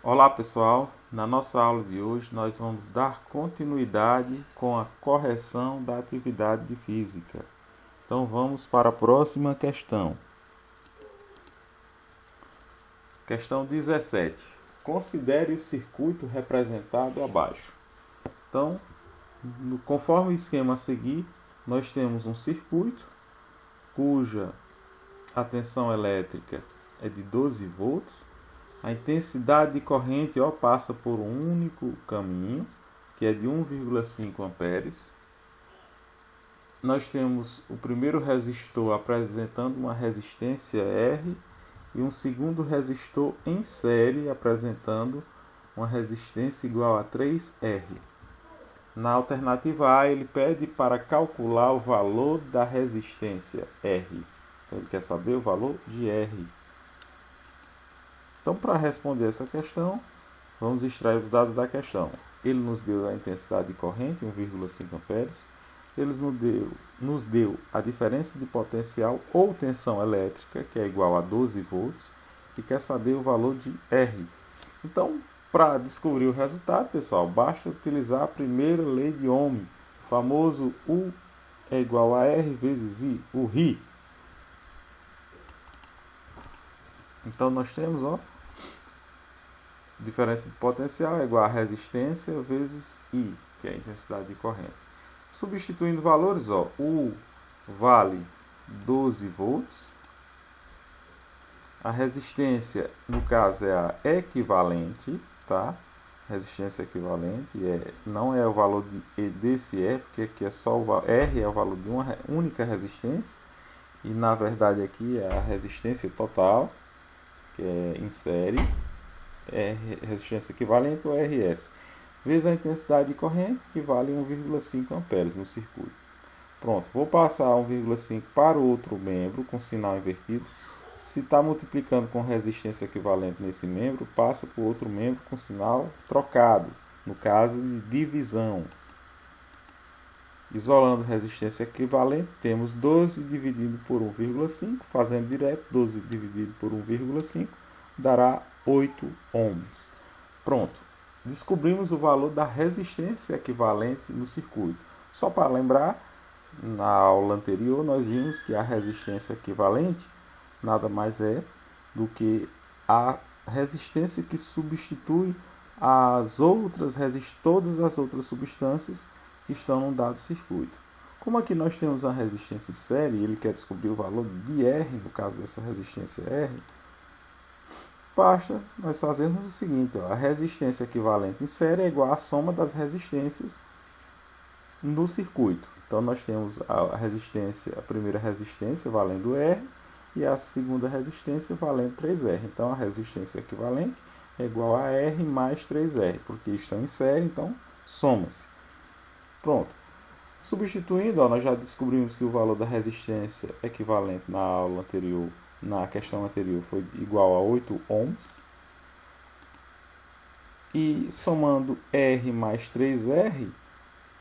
Olá pessoal, na nossa aula de hoje nós vamos dar continuidade com a correção da atividade de física. Então vamos para a próxima questão. Questão 17. Considere o circuito representado abaixo. Então, conforme o esquema a seguir, nós temos um circuito cuja a tensão elétrica é de 12 volts. A intensidade de corrente passa por um único caminho, que é de 1,5 amperes. Nós temos o primeiro resistor apresentando uma resistência R e um segundo resistor em série apresentando uma resistência igual a 3R. Na alternativa A, ele pede para calcular o valor da resistência R. Então, ele quer saber o valor de R. Então, para responder essa questão, vamos extrair os dados da questão. Ele nos deu a intensidade de corrente, 1,5 amperes. Ele nos deu a diferença de potencial ou tensão elétrica, que é igual a 12 volts, e quer saber o valor de R. Então, para descobrir o resultado, pessoal, basta utilizar a primeira lei de Ohm, o famoso U é igual a R vezes I, o Ri. Então, nós temos, diferença de potencial é igual a resistência vezes I, que é a intensidade de corrente. Substituindo valores, U vale 12 volts. A resistência, no caso, é a equivalente, tá? Resistência equivalente não é o valor desse E, porque aqui é só R é o valor de uma única resistência. E, na verdade, aqui é a resistência total, que é em série. Resistência equivalente ou RS, vezes a intensidade de corrente, que vale 1,5 amperes no circuito. Pronto, vou passar 1,5 para o outro membro com sinal invertido. Se está multiplicando com resistência equivalente nesse membro, passa para o outro membro com sinal trocado, no caso de divisão. Isolando resistência equivalente, temos 12 dividido por 1,5, fazendo direto, 12 dividido por 1,5 dará 8 ohms. Pronto, descobrimos o valor da resistência equivalente no circuito. Só para lembrar, na aula anterior nós vimos que a resistência equivalente nada mais é do que a resistência que substitui todas as outras substâncias que estão num dado circuito. Como aqui nós temos uma resistência em série, ele quer descobrir o valor de R, no caso dessa resistência R, basta nós fazermos o seguinte, a resistência equivalente em série é igual à soma das resistências no circuito. Então nós temos a primeira resistência valendo R e a segunda resistência valendo 3R. Então a resistência equivalente é igual a R mais 3R, porque estão em série, então soma-se. Pronto. Substituindo, nós já descobrimos que o valor da resistência equivalente na questão anterior foi igual a 8 ohms. E somando R mais 3R,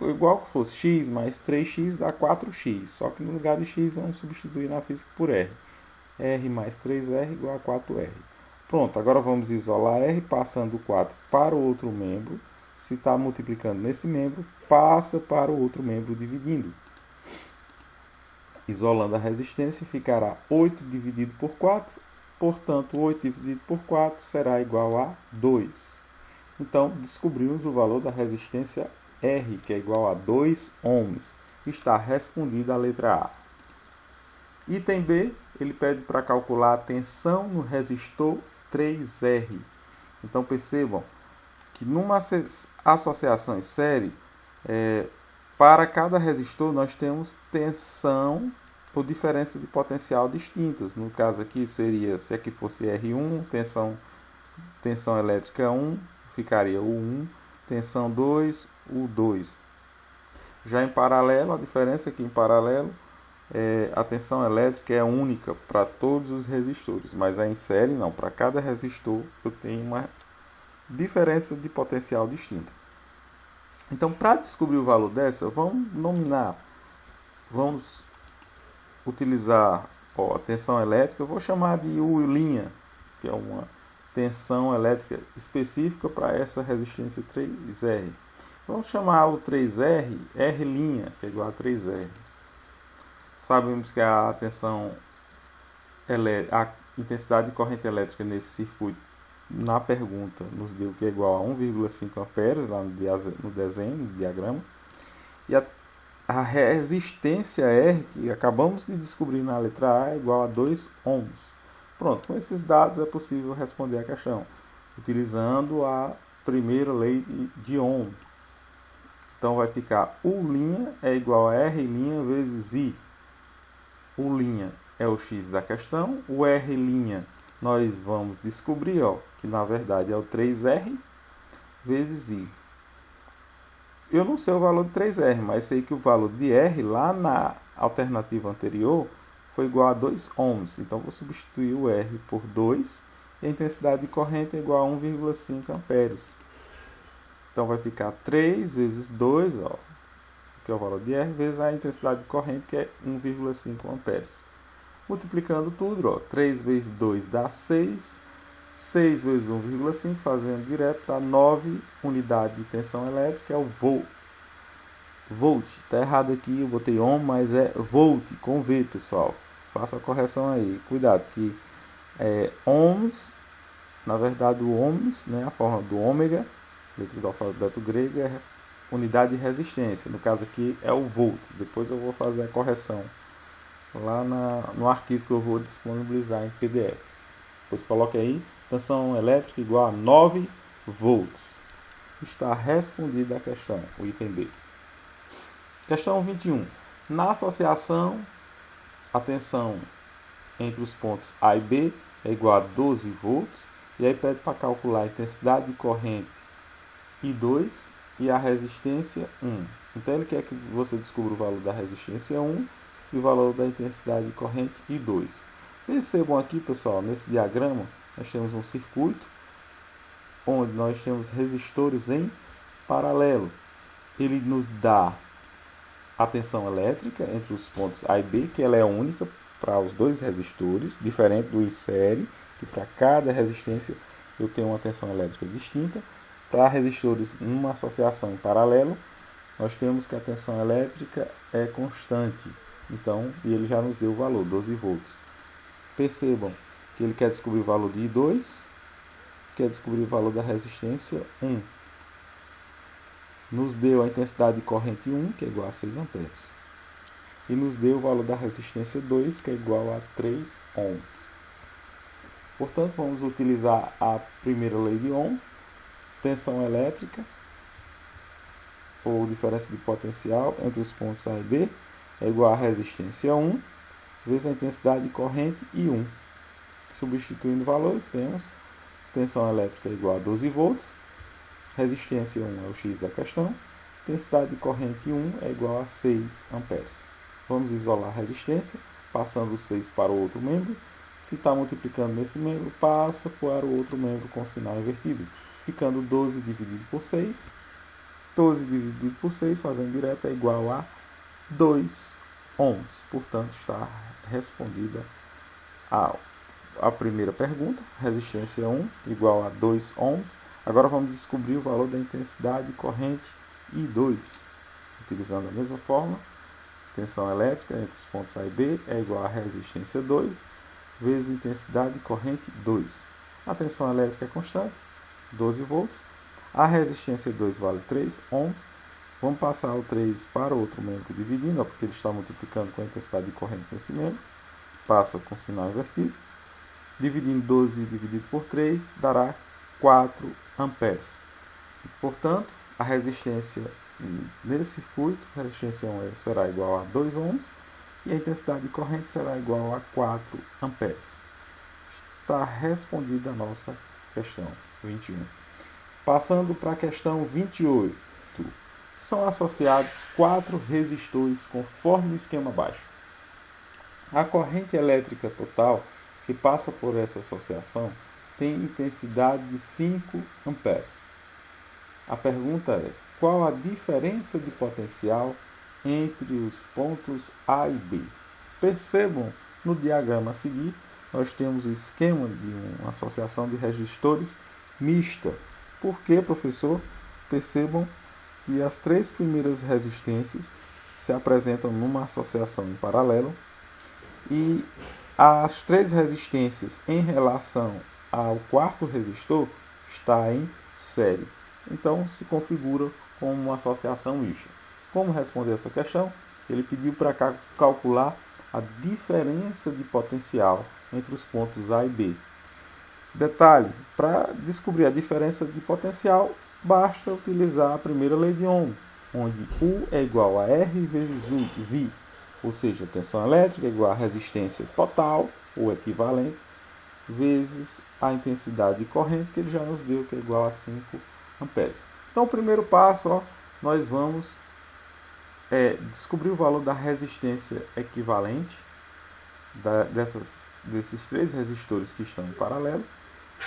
igual que fosse x mais 3x dá 4x. Só que no lugar de x vamos substituir na física por R. R mais 3R igual a 4R. Pronto, agora vamos isolar R passando o 4 para o outro membro. Se está multiplicando nesse membro, passa para o outro membro dividindo. Isolando a resistência, ficará 8 dividido por 4. Portanto, 8 dividido por 4 será igual a 2. Então, descobrimos o valor da resistência R, que é igual a 2 ohms. Está respondida a letra A. Item B, ele pede para calcular a tensão no resistor 3R. Então, percebam que numa associação em série, para cada resistor nós temos tensão ou diferença de potencial distintas. No caso aqui seria, se aqui fosse R1, tensão elétrica 1, ficaria U1, tensão 2, U2. Já em paralelo, a diferença aqui em paralelo, a tensão elétrica é única para todos os resistores, mas em série não, para cada resistor eu tenho uma diferença de potencial distinta. Então, para descobrir o valor dessa, vamos utilizar a tensão elétrica, eu vou chamar de U', que é uma tensão elétrica específica para essa resistência 3R. Vamos chamar o 3R R', que é igual a 3R. Sabemos que a tensão a intensidade de corrente elétrica nesse circuito, na pergunta, nos deu que é igual a 1,5 amperes, lá no desenho, no diagrama. E a resistência R, que acabamos de descobrir na letra A, é igual a 2 ohms. Pronto, com esses dados é possível responder a questão, utilizando a primeira lei de Ohm. Então vai ficar U' é igual a R' vezes I. U' é o x da questão, o R' nós vamos descobrir que na verdade é o 3R vezes I. Eu não sei o valor de 3R, mas sei que o valor de R lá na alternativa anterior foi igual a 2 ohms. Então vou substituir o R por 2 e a intensidade de corrente é igual a 1,5 amperes. Então vai ficar 3 vezes 2, que é o valor de R, vezes a intensidade de corrente, que é 1,5 amperes. Multiplicando tudo, 3 vezes 2 dá 6, 6 vezes 1,5, fazendo direto, dá 9 unidades de tensão elétrica, é o volt. Volt, está errado aqui, eu botei ohm, mas é volt, com V, pessoal. Faça a correção aí. Cuidado, que ohms, na verdade o ohms, né, a forma do ômega, letra do alfabeto grego, é unidade de resistência. No caso aqui é o volt. Depois eu vou fazer a correção lá no arquivo que eu vou disponibilizar em PDF. Depois coloque aí, tensão elétrica igual a 9 volts. Está respondida a questão, o item B. Questão 21. Na associação, a tensão entre os pontos A e B é igual a 12 volts. E aí pede para calcular a intensidade de corrente I2 e a resistência 1. Então ele quer que você descubra o valor da resistência 1 e o valor da intensidade de corrente I2. Percebam aqui, pessoal, nesse diagrama, nós temos um circuito onde nós temos resistores em paralelo. Ele nos dá a tensão elétrica entre os pontos A e B, que ela é única para os dois resistores, diferente do em série, que para cada resistência eu tenho uma tensão elétrica distinta. Para resistores numa associação em paralelo, nós temos que a tensão elétrica é constante. Então, e ele já nos deu o valor, 12 volts. Percebam que ele quer descobrir o valor de I2, quer descobrir o valor da resistência 1. Nos deu a intensidade de corrente 1, que é igual a 6 amperes. E nos deu o valor da resistência 2, que é igual a 3 ohms. Portanto, vamos utilizar a primeira lei de Ohm. Tensão elétrica, ou diferença de potencial entre os pontos A e B, é igual a resistência 1, vezes a intensidade de corrente I1. Substituindo valores, temos tensão elétrica igual a 12 volts, resistência 1 é o x da questão, intensidade de corrente I1 é igual a 6 amperes. Vamos isolar a resistência, passando o 6 para o outro membro. Se está multiplicando nesse membro, passa para o outro membro com sinal invertido, ficando 12 dividido por 6. 12 dividido por 6, fazendo direto, é igual a 2 ohms. Portanto, está respondida a primeira pergunta, resistência 1 igual a 2 ohms. Agora vamos descobrir o valor da intensidade de corrente I2. Utilizando a mesma forma, tensão elétrica entre os pontos A e B é igual a resistência 2 vezes intensidade de corrente 2. A tensão elétrica é constante, 12 volts. A resistência 2 vale 3 ohms. Vamos passar o 3 para o outro membro dividindo, porque ele está multiplicando com a intensidade de corrente nesse membro. Passa com sinal invertido. Dividindo 12 dividido por 3 dará 4 amperes. Portanto, a resistência nesse circuito, a resistência 1 será igual a 2 ohms e a intensidade de corrente será igual a 4 amperes. Está respondida a nossa questão 21. Passando para a questão 28. São associados 4 resistores conforme o esquema abaixo. A corrente elétrica total que passa por essa associação tem intensidade de 5 amperes. A pergunta é: qual a diferença de potencial entre os pontos A e B? Percebam no diagrama a seguir nós temos o esquema de uma associação de resistores mista. Por quê, professor? Percebam que as três primeiras resistências se apresentam numa associação em paralelo e as três resistências em relação ao quarto resistor está em série. Então se configura como uma associação mista. Como responder essa questão? Ele pediu para calcular a diferença de potencial entre os pontos A e B. Detalhe, para descobrir a diferença de potencial, basta utilizar a primeira lei de Ohm, onde U é igual a R vezes I, ou seja, tensão elétrica é igual a resistência total, ou equivalente, vezes a intensidade de corrente, que ele já nos deu, que é igual a 5 amperes. Então, o primeiro passo, nós vamos descobrir o valor da resistência equivalente desses três resistores que estão em paralelo.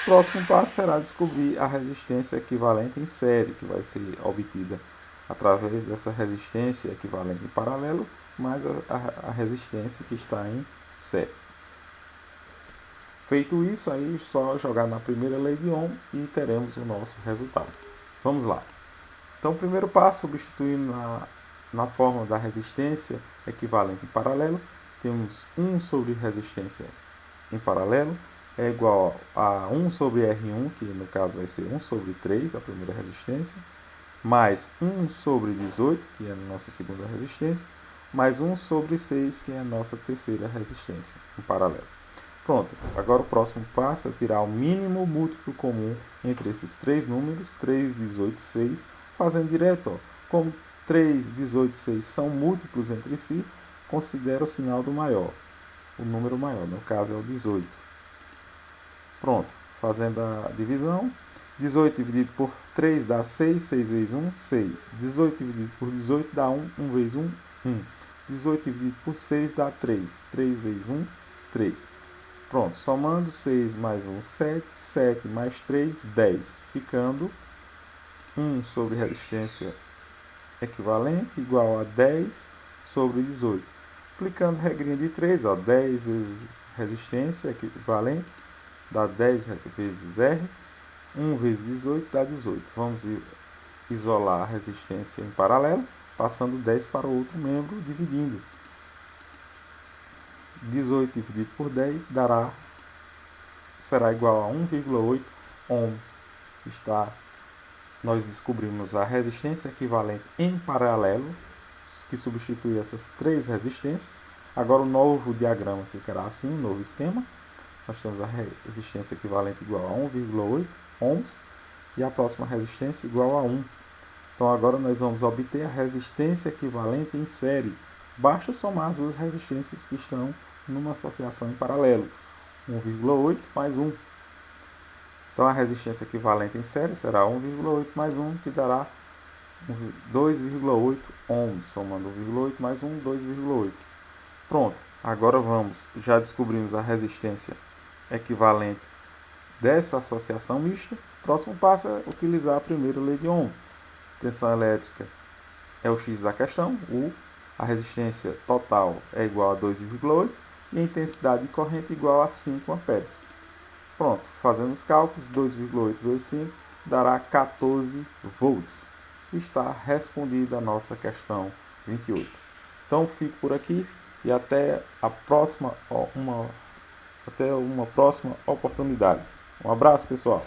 O próximo passo será descobrir a resistência equivalente em série, que vai ser obtida através dessa resistência equivalente em paralelo, mais a resistência que está em série. Feito isso, aí só jogar na primeira lei de Ohm e teremos o nosso resultado. Vamos lá. Então, o primeiro passo, substituindo na fórmula da resistência equivalente em paralelo, temos 1 sobre resistência em paralelo é igual a 1 sobre R1, que no caso vai ser 1 sobre 3, a primeira resistência, mais 1 sobre 18, que é a nossa segunda resistência, mais 1 sobre 6, que é a nossa terceira resistência em paralelo. Pronto, agora o próximo passo é tirar o mínimo múltiplo comum entre esses três números, 3, 18 e 6, fazendo direto. Como 3, 18 e 6 são múltiplos entre si, considera o sinal do maior, o número maior, no caso é o 18. Pronto, fazendo a divisão, 18 dividido por 3 dá 6, 6 vezes 1, 6. 18 dividido por 18 dá 1, 1 vezes 1, 1. 18 dividido por 6 dá 3, 3 vezes 1, 3. Pronto, somando 6 mais 1, 7, 7 mais 3, 10. Ficando 1 sobre resistência equivalente igual a 10 sobre 18. Aplicando a regrinha de 3, 10 vezes resistência equivalente dá 10 vezes R. 1 vezes 18 dá 18. Vamos isolar a resistência em paralelo, passando 10 para o outro membro, dividindo. 18 dividido por 10 será igual a 1,8 ohms. Nós descobrimos a resistência equivalente em paralelo, que substitui essas três resistências. Agora o novo diagrama ficará assim, o novo esquema. Nós temos a resistência equivalente igual a 1,8 ohms e a próxima resistência igual a 1. Então agora nós vamos obter a resistência equivalente em série. Basta somar as duas resistências que estão numa associação em paralelo. 1,8 mais 1. Então a resistência equivalente em série será 1,8 mais 1, que dará 2,8 ohms. Somando 1,8 mais 1, 2,8. Pronto. Agora já descobrimos a resistência equivalente dessa associação mista. O próximo passo é utilizar a primeira lei de Ohm. Tensão elétrica é o X da questão, a resistência total é igual a 2,8 e a intensidade de corrente igual a 5 amperes. Pronto, fazendo os cálculos, 2,8 vezes 5 dará 14 volts. Está respondida a nossa questão 28. Então fico por aqui e até uma próxima oportunidade. Um abraço, pessoal!